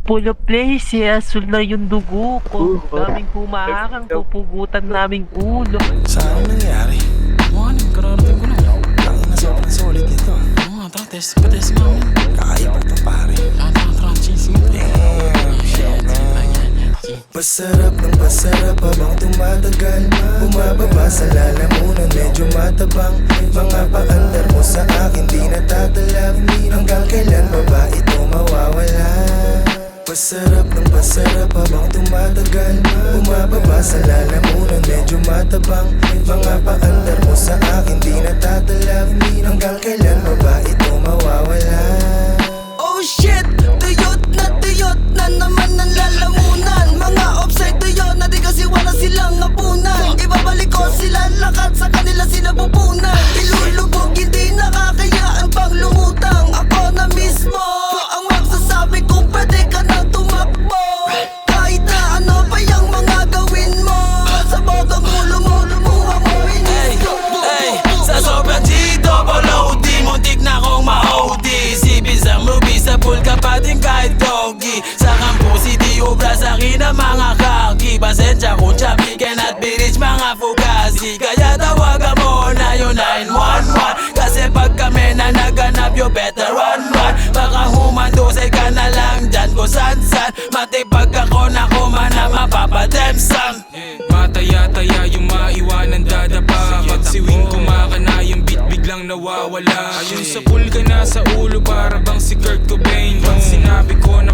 Full of place, asul na yung dugo ko. Daming humahakang pupugutan naming ulo. Saan nangyari? Ano, kararating ko lang. Ang sobrang solid nito. Oo nga, tara, test nga mo. Kakaiba to pare. Tara, cheese nga. Pasarap ng pasarap habang tumatagal. Bumababa sa lalamunan, medyo matabang. Mga paandar mo sa akin di natatalag. Hanggang kailan ba ba ito mawawala? Pasarap ng pasarap habang tumatagal. Bumababa sa lalamunan, medyo matabang. Mga paandar mo sa akin di natatalag. Hanggang kailan ba ba ito mawawala? Oh shit! Tuyot na naman ang lalamunan. Mga offside tuyot na di kasi wala silang apunan. Ibabalik ko sila lakat sa kanila sinapupunan. Ilulubog hindi nakakayaan pang lumutang. Ako na mismo ang magsasabi kung pwede ka nang tumakbo. Kahit na ano pa yung mga gawin mo. Sa botong ulo mo, lumuha mo inisko. Sa sobrang G-double-O, di muntik na akong ma-OD. Sipin sa movie, sa pool ka pa din kahit doggy. Sa campus, di obra sa akin ang mga kaki. Pasensya kung chubby, cannot be rich mga fugazi. Kaya tawagan mo na yung 911. Kasi pag kami na naganap, you better run. Baka humandusay ka na lang dyan kung san-san. Matipag ako na kumana, mapapademsam. Mataya-taya yung maiwanan dadapa. Pag siwing kumakana yung beat biglang nawawala. Ayun sa pool ka na sa ulo para bang si Kurt Cobain. Pag sinabi ko na